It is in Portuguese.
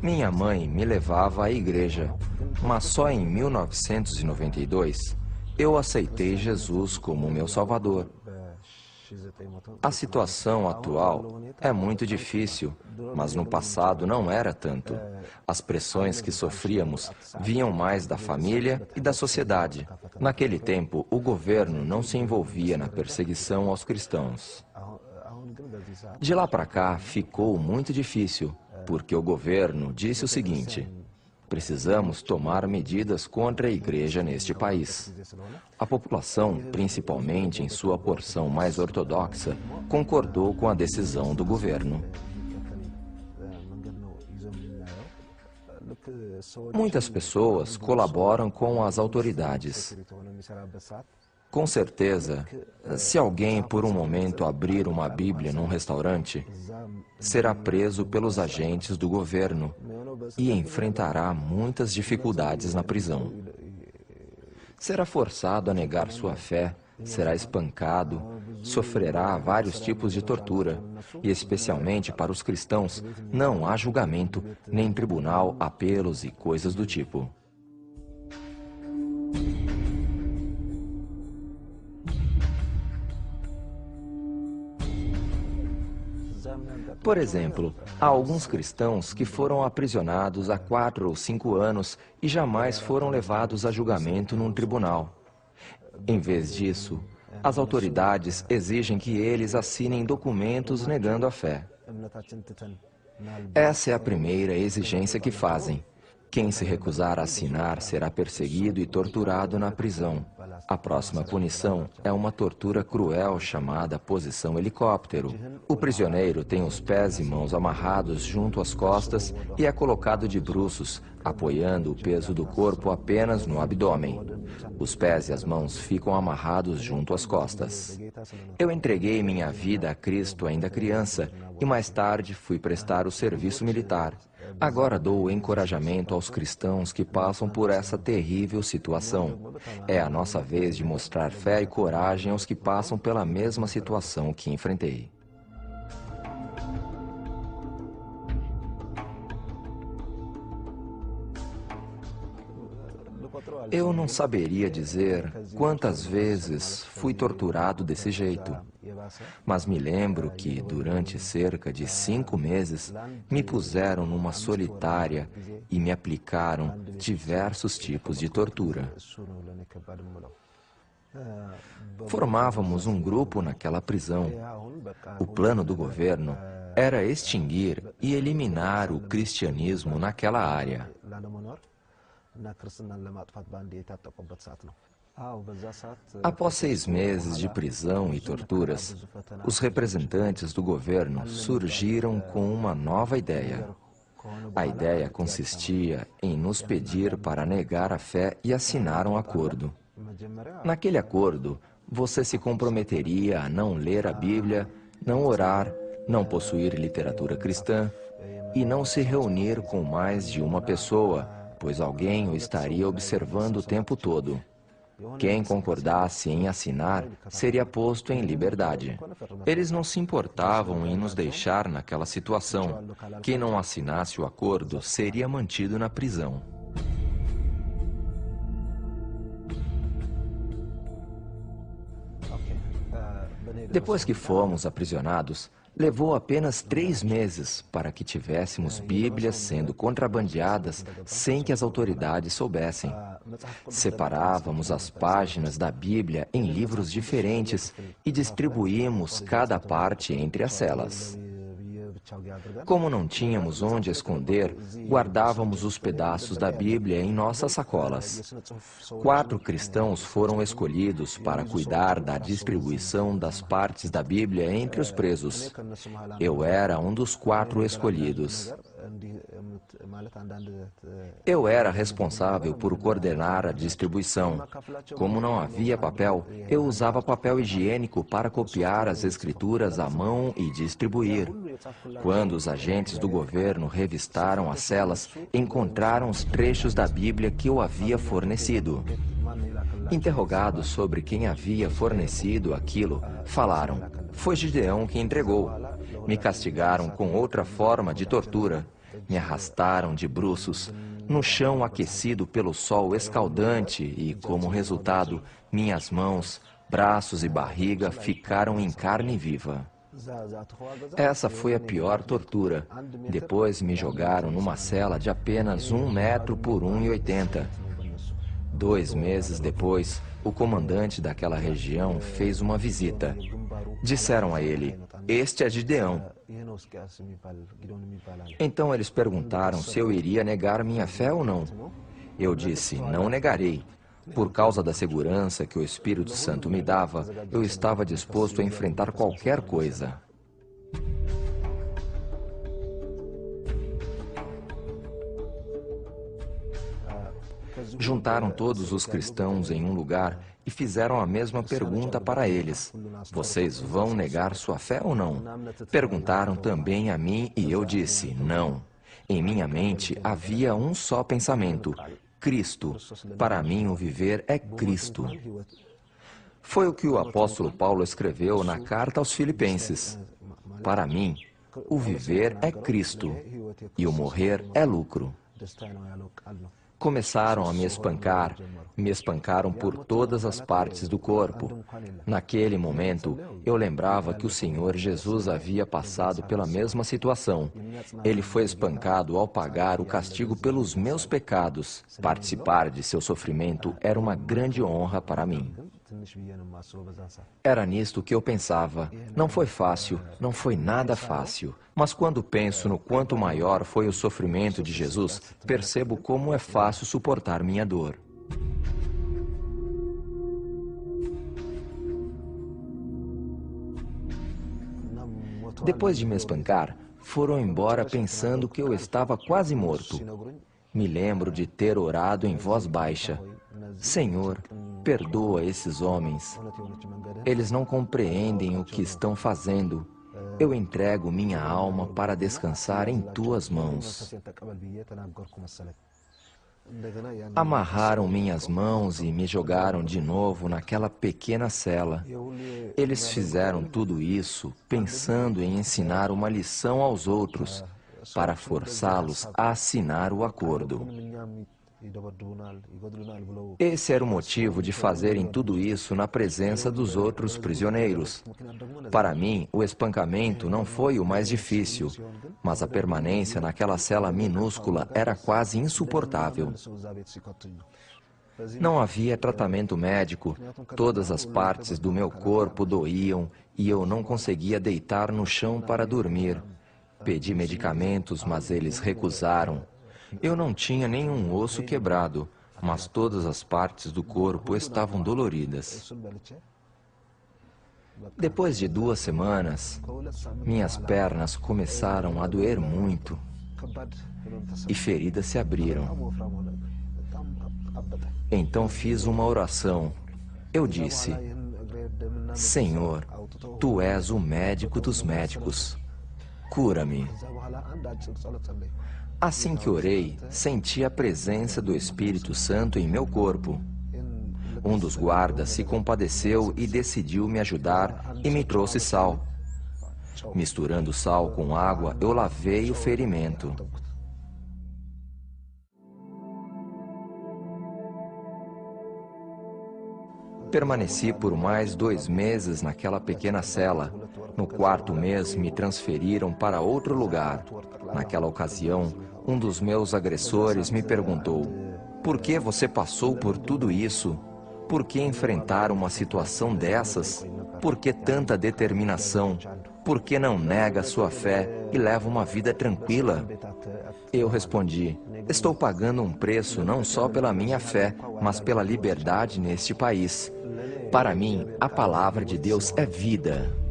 Minha mãe me levava à igreja, mas só em 1992 eu aceitei Jesus como meu Salvador. A situação atual é muito difícil, mas no passado não era tanto. As pressões que sofríamos vinham mais da família e da sociedade. Naquele tempo, o governo não se envolvia na perseguição aos cristãos. De lá para cá, ficou muito difícil, porque o governo disse o seguinte: precisamos tomar medidas contra a igreja neste país. A população, principalmente em sua porção mais ortodoxa, concordou com a decisão do governo. Muitas pessoas colaboram com as autoridades. Com certeza, se alguém por um momento abrir uma Bíblia num restaurante, será preso pelos agentes do governo e enfrentará muitas dificuldades na prisão. Será forçado a negar sua fé, será espancado, sofrerá vários tipos de tortura, e especialmente para os cristãos, não há julgamento, nem tribunal, apelos e coisas do tipo. Por exemplo, há alguns cristãos que foram aprisionados há 4 ou 5 anos e jamais foram levados a julgamento num tribunal. Em vez disso, as autoridades exigem que eles assinem documentos negando a fé. Essa é a primeira exigência que fazem. Quem se recusar a assinar será perseguido e torturado na prisão. A próxima punição é uma tortura cruel chamada posição helicóptero. O prisioneiro tem os pés e mãos amarrados junto às costas e é colocado de bruços, apoiando o peso do corpo apenas no abdômen. Os pés e as mãos ficam amarrados junto às costas. Eu entreguei minha vida a Cristo ainda criança e mais tarde fui prestar o serviço militar. Agora dou encorajamento aos cristãos que passam por essa terrível situação. É a nossa vez de mostrar fé e coragem aos que passam pela mesma situação que enfrentei. Eu não saberia dizer quantas vezes fui torturado desse jeito, mas me lembro que, durante cerca de 5 meses, me puseram numa solitária e me aplicaram diversos tipos de tortura. Formávamos um grupo naquela prisão. O plano do governo era extinguir e eliminar o cristianismo naquela área. Após 6 meses de prisão e torturas, os representantes do governo surgiram com uma nova ideia. A ideia consistia em nos pedir para negar a fé e assinar um acordo. Naquele acordo, você se comprometeria a não ler a Bíblia, não orar, não possuir literatura cristã e não se reunir com mais de uma pessoa, pois alguém o estaria observando o tempo todo. Quem concordasse em assinar seria posto em liberdade. Eles não se importavam em nos deixar naquela situação. Quem não assinasse o acordo seria mantido na prisão. Depois que fomos aprisionados, levou apenas 3 meses para que tivéssemos Bíblias sendo contrabandeadas sem que as autoridades soubessem. Separávamos as páginas da Bíblia em livros diferentes e distribuímos cada parte entre as celas. Como não tínhamos onde esconder, guardávamos os pedaços da Bíblia em nossas sacolas. 4 cristãos foram escolhidos para cuidar da distribuição das partes da Bíblia entre os presos. Eu era um dos 4 escolhidos. Eu era responsável por coordenar a distribuição. Como não havia papel, eu usava papel higiênico para copiar as escrituras à mão e distribuir. Quando os agentes do governo revistaram as celas, encontraram os trechos da Bíblia que eu havia fornecido. Interrogados sobre quem havia fornecido aquilo, falaram: foi Gideão que entregou. Me castigaram com outra forma de tortura. Me arrastaram de bruços no chão aquecido pelo sol escaldante e, como resultado, minhas mãos, braços e barriga ficaram em carne viva. Essa foi a pior tortura. Depois me jogaram numa cela de apenas 1 metro por 1,80. 2 meses depois, o comandante daquela região fez uma visita. Disseram a ele: "Este é Gideão." Então eles perguntaram se eu iria negar minha fé ou não. Eu disse: "Não negarei." Por causa da segurança que o Espírito Santo me dava, eu estava disposto a enfrentar qualquer coisa. Juntaram todos os cristãos em um lugar e fizeram a mesma pergunta para eles: "Vocês vão negar sua fé ou não?" Perguntaram também a mim e eu disse: "Não." Em minha mente havia um só pensamento: Cristo. Para mim, o viver é Cristo. Foi o que o apóstolo Paulo escreveu na carta aos Filipenses. Para mim, o viver é Cristo e o morrer é lucro. Começaram a me espancaram por todas as partes do corpo. Naquele momento, eu lembrava que o Senhor Jesus havia passado pela mesma situação. Ele foi espancado ao pagar o castigo pelos meus pecados. Participar de seu sofrimento era uma grande honra para mim. Era nisto que eu pensava. Não foi fácil, não foi nada fácil. Mas quando penso no quanto maior foi o sofrimento de Jesus, percebo como é fácil suportar minha dor. Depois de me espancar, foram embora pensando que eu estava quase morto. Me lembro de ter orado em voz baixa: "Senhor, perdoa esses homens. Eles não compreendem o que estão fazendo. Eu entrego minha alma para descansar em tuas mãos." Amarraram minhas mãos e me jogaram de novo naquela pequena cela. Eles fizeram tudo isso pensando em ensinar uma lição aos outros, para forçá-los a assinar o acordo. Esse era o motivo de fazerem tudo isso na presença dos outros prisioneiros. Para mim, o espancamento não foi o mais difícil, mas a permanência naquela cela minúscula era quase insuportável. Não havia tratamento médico, todas as partes do meu corpo doíam e eu não conseguia deitar no chão para dormir. Pedi medicamentos, mas eles recusaram. Eu não tinha nenhum osso quebrado, mas todas as partes do corpo estavam doloridas. Depois de 2 semanas, minhas pernas começaram a doer muito e feridas se abriram. Então fiz uma oração. Eu disse: "Senhor, Tu és o médico dos médicos. Cura-me." Assim que orei, senti a presença do Espírito Santo em meu corpo. Um dos guardas se compadeceu e decidiu me ajudar e me trouxe sal. Misturando sal com água, eu lavei o ferimento. Permaneci por mais 2 meses naquela pequena cela. No 4º mês, me transferiram para outro lugar. Naquela ocasião, um dos meus agressores me perguntou: "Por que você passou por tudo isso? Por que enfrentar uma situação dessas? Por que tanta determinação? Por que não nega sua fé e leva uma vida tranquila?" Eu respondi: "Estou pagando um preço não só pela minha fé, mas pela liberdade neste país. Para mim, a palavra de Deus é vida."